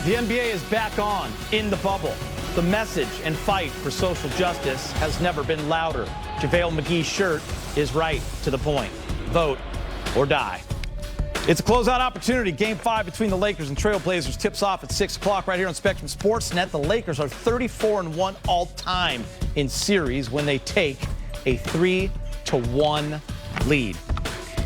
The NBA is back on in the bubble. The message and fight for social justice has never been louder. JaVale McGee's shirt is right to the point. Vote or die. It's a closeout opportunity. Game 5 between the Lakers and Trailblazers tips off at 6 o'clock right here on Spectrum Sportsnet. The Lakers are 34-1 all-time in series when they take a 3-1 lead.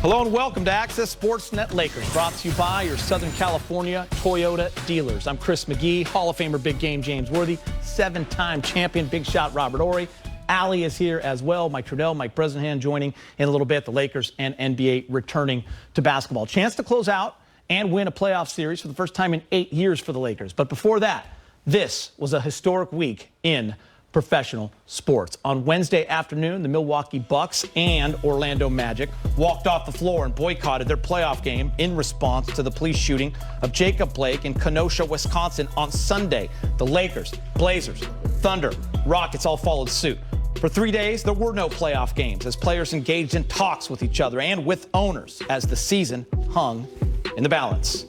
Hello and welcome to Access Sportsnet Lakers, brought to you by your Southern California Toyota dealers. I'm Chris McGee, Hall of Famer Big Game James Worthy, 7-time champion Big Shot Robert Horry. Allie is here as well. Mike Trudell, Mike Bresnahan joining in a little bit. The Lakers and NBA returning to basketball. Chance to close out and win a playoff series for the first time in 8 years for the Lakers. But before that, this was a historic week in professional sports. On Wednesday afternoon, the Milwaukee Bucks and Orlando Magic walked off the floor and boycotted their playoff game in response to the police shooting of Jacob Blake in Kenosha, Wisconsin on Sunday. The Lakers, Blazers, Thunder, Rockets all followed suit. For 3 days, there were no playoff games as players engaged in talks with each other and with owners as the season hung in the balance.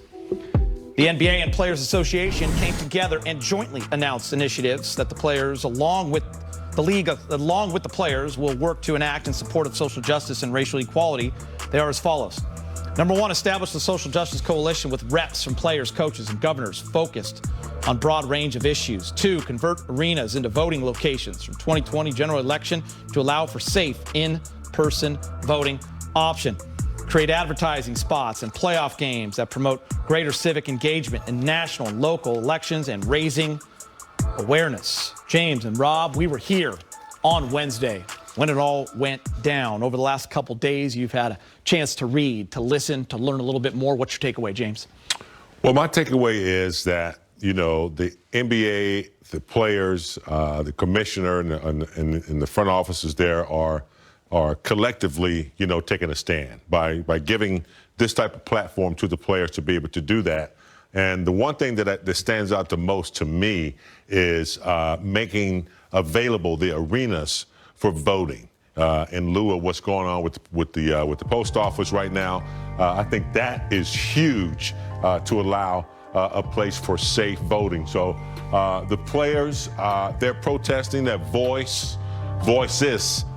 The NBA and Players Association came together and jointly announced initiatives that the players, along with the league, along with the players, will work to enact in support of social justice and racial equality. They are as follows. Number one, establish the Social Justice Coalition with reps from players, coaches, and governors focused on broad range of issues. 2, convert arenas into voting locations from 2020 general election to allow for safe in-person voting option. Create advertising spots and playoff games that promote greater civic engagement in national and local elections and raising awareness. James and Rob, we were here on Wednesday when it all went down. Over the last couple days, you've had a chance to read, to listen, to learn a little bit more. What's your takeaway, James? Well, my takeaway is that, you know, the NBA, the players, the commissioner and the front offices there are collectively, you know, taking a stand by giving this type of platform to the players to be able to do that. And the one thing that stands out the most to me is making available the arenas for voting in lieu of what's going on with the post office right now. I think that is huge to allow a place for safe voting. So the players, they're protesting. Their voices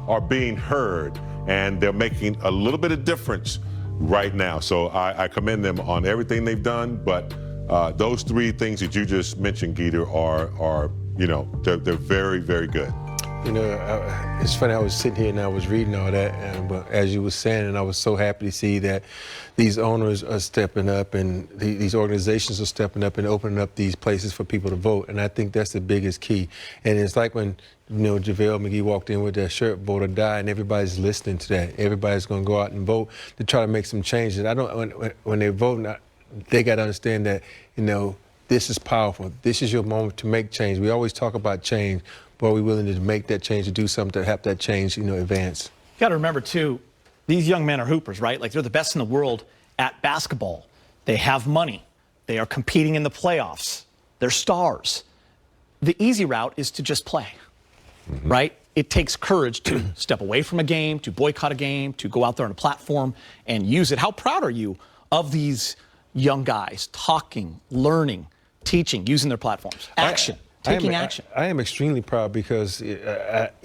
are being heard, and they're making a little bit of difference right now. So I commend them on everything they've done. But those 3 things that you just mentioned, Geeter, are you know, they're very, very good. You know, it's funny, I was sitting here and I was reading all that, but as you were saying, and I was so happy to see that these owners are stepping up and these organizations are stepping up and opening up these places for people to vote. And I think that's the biggest key. And it's like when, you know, JaVale McGee walked in with that shirt, vote or die, and everybody's listening to that. Everybody's going to go out and vote to try to make some changes. When they're voting, they got to understand that, you know, this is powerful. This is your moment to make change. We always talk about change. But are we willing to make that change, to do something to help that change, you know, advance? You got to remember, too, these young men are hoopers, right? Like, they're the best in the world at basketball. They have money. They are competing in the playoffs. They're stars. The easy route is to just play, right? It takes courage to step away from a game, to boycott a game, to go out there on a platform and use it. How proud are you of these young guys talking, learning, teaching, using their platforms? Action. Taking action. I am extremely proud because you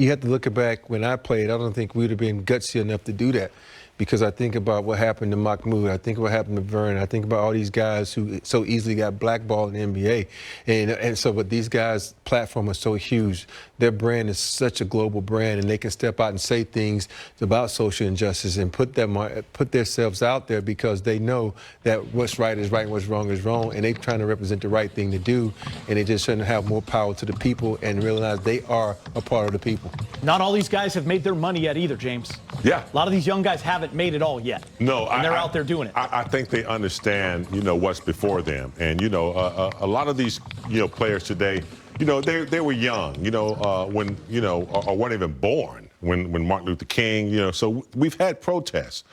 have to look back when I played. I don't think we would have been gutsy enough to do that, because I think about what happened to Mahmoud. I think about what happened to Vern. I think about all these guys who so easily got blackballed in the NBA. And so, but these guys' platform is so huge. Their brand is such a global brand, and they can step out and say things about social injustice and put themselves out there because they know that what's right is right and what's wrong is wrong, and they're trying to represent the right thing to do, and they just shouldn't have more power to the people and realize they are a part of the people. Not all these guys have made their money yet either, James. Yeah. A lot of these young guys haven't made it all yet. No, and they're out there doing it. I think they understand, you know, what's before them. And, you know, a lot of these, you know, players today, you know, they were young, you know, when, you know, or weren't even born when Martin Luther King, you know, so we've had protests.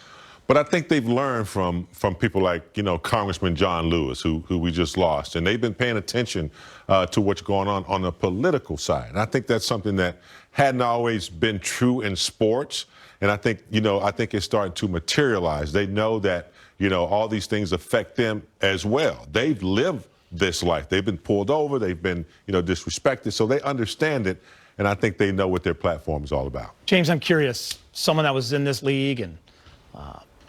But I think they've learned from people like, you know, Congressman John Lewis, who we just lost. And they've been paying attention to what's going on the political side. And I think that's something that hadn't always been true in sports. And I think, you know, I think it's starting to materialize. They know that, you know, all these things affect them as well. They've lived this life. They've been pulled over, they've been, disrespected, so they understand it, and I think they know what their platform is all about. James, I'm curious, someone that was in this league and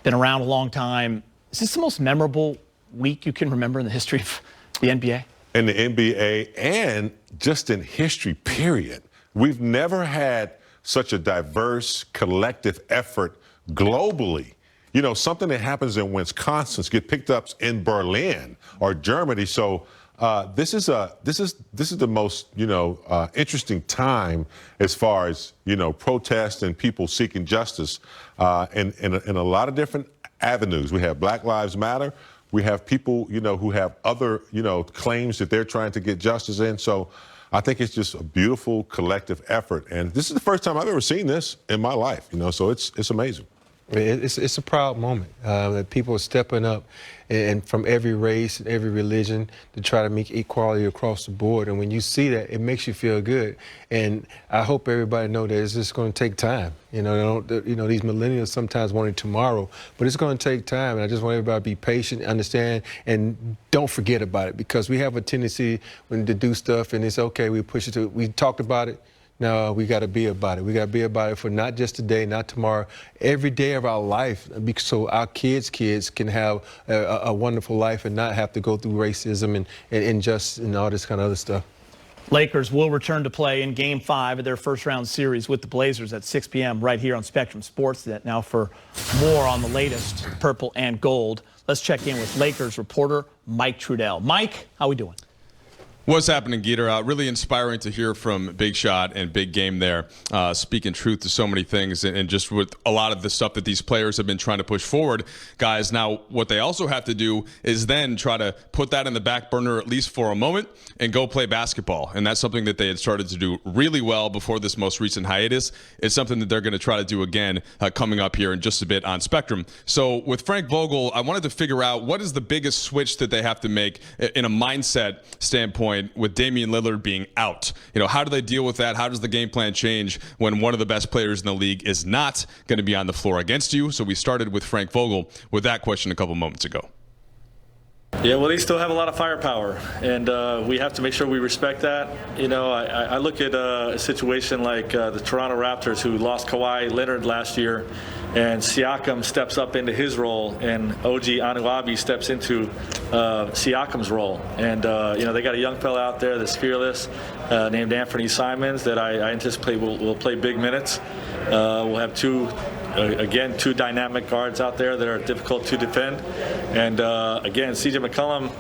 been around a long time, is this the most memorable week you can remember in the history of the NBA? In the NBA and just in history, period. We've never had such a diverse collective effort globally. Something that happens in Wisconsin get picked up in Berlin or Germany. So this is the most interesting time as far as protest and people seeking justice in a lot of different avenues. We have Black Lives Matter. We have people who have other claims that they're trying to get justice in. So I think it's just a beautiful collective effort, and this is the first time I've ever seen this in my life. So it's amazing. It's a proud moment that people are stepping up and from every race and every religion to try to make equality across the board. And when you see that, it makes you feel good. And I hope everybody know that it's just going to take time. These millennials sometimes want it tomorrow, but it's going to take time. And I just want everybody to be patient, understand, and don't forget about it, because we have a tendency to do stuff and it's okay. We push it to. We talked about it. No, we got to be about it. We got to be about it for not just today, not tomorrow, every day of our life, so our kids can have a wonderful life and not have to go through racism and injustice and all this kind of other stuff. Lakers will return to play in Game 5 of their first-round series with the Blazers at 6 p.m. right here on Spectrum Sportsnet. Now for more on the latest purple and gold, let's check in with Lakers reporter Mike Trudell. Mike, how we doing? What's happening, Geeter? Really inspiring to hear from Big Shot and Big Game there, speaking truth to so many things, and just with a lot of the stuff that these players have been trying to push forward, guys. Now, what they also have to do is then try to put that in the back burner at least for a moment and go play basketball. And that's something that they had started to do really well before this most recent hiatus. It's something that they're going to try to do again coming up here in just a bit on Spectrum. So with Frank Vogel, I wanted to figure out what is the biggest switch that they have to make in a mindset standpoint with Damian Lillard being out. How do they deal with that? How does the game plan change when one of the best players in the league is not going to be on the floor against you? So we started with Frank Vogel with that question a couple moments ago. Yeah, well, they still have a lot of firepower, and we have to make sure we respect that. I look at a situation like the Toronto Raptors, who lost Kawhi Leonard last year, and Siakam steps up into his role, and OG Anunoby steps into Siakam's role. And, they got a young fella out there that's fearless named Anthony Simons that I anticipate will play big minutes. We'll have two dynamic guards out there that are difficult to defend. And, again, C.J. McCollum,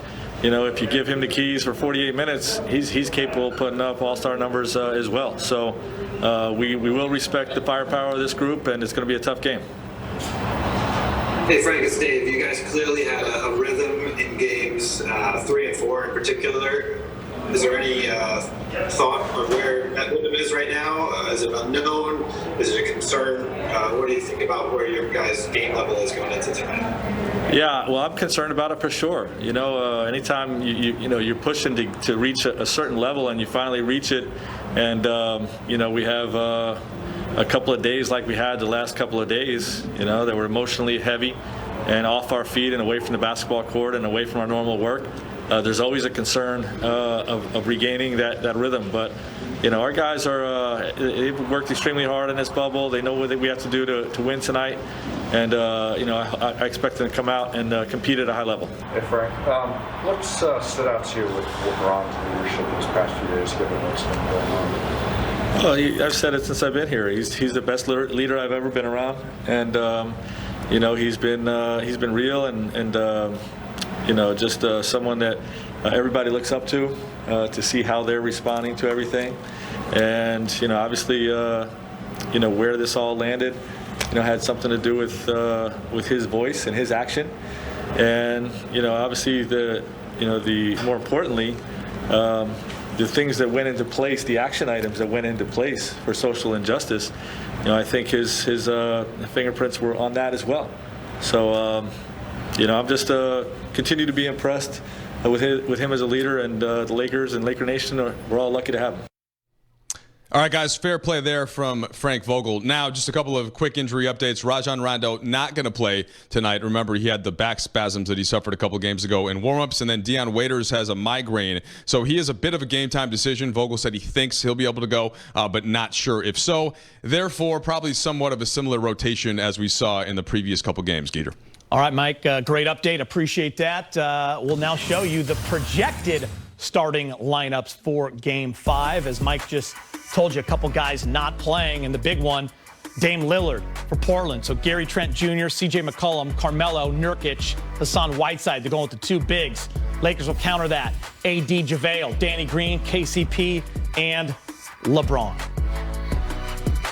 if you give him the keys for 48 minutes, he's capable of putting up all-star numbers as well. So we will respect the firepower of this group, and it's going to be a tough game. Hey, Frank, it's Dave. You guys clearly had a rhythm in games 3 and 4 in particular. Is there any thought on where that rhythm is right now? Is it unknown? Is it a concern? What do you think about where your guys' game level is going into tonight? Yeah, well, I'm concerned about it for sure. Anytime you're pushing to reach a certain level and you finally reach it, and we have a couple of days like we had the last couple of days, that were emotionally heavy and off our feet and away from the basketball court and away from our normal work. There's always a concern of regaining that rhythm, but our guys they've worked extremely hard in this bubble. They know what we have to do to win tonight, and I expect them to come out and compete at a high level. Hey Frank, what stood out to you with LeBron's leadership these past few days, given what's been going on? Well, I've said it since I've been here. He's the best leader I've ever been around, and he's been real and just someone that everybody looks up to see how they're responding to everything. And, obviously, where this all landed, had something to do with his voice and his action. And, obviously, the more importantly, the things that went into place, the action items that went into place for social injustice, I think his fingerprints were on that as well. So, I'm just continue to be impressed with him as a leader, and the Lakers and Laker Nation we're all lucky to have him. All right, guys, fair play there from Frank Vogel. Now, just a couple of quick injury updates. Rajon Rondo not going to play tonight. Remember, he had the back spasms that he suffered a couple games ago in warmups, and then Deion Waiters has a migraine. So he is a bit of a game-time decision. Vogel said he thinks he'll be able to go, but not sure if so. Therefore, probably somewhat of a similar rotation as we saw in the previous couple games, Geeter. All right, Mike, great update. Appreciate that. We'll now show you the projected starting lineups for Game 5. As Mike just told you, a couple guys not playing, and the big one, Dame Lillard for Portland. So Gary Trent Jr., C.J. McCollum, Carmelo, Nurkic, Hassan Whiteside. They're going with the two bigs. Lakers will counter that. A.D. JaVale, Danny Green, KCP, and LeBron.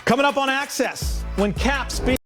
Coming up on Access, when Cap speaks.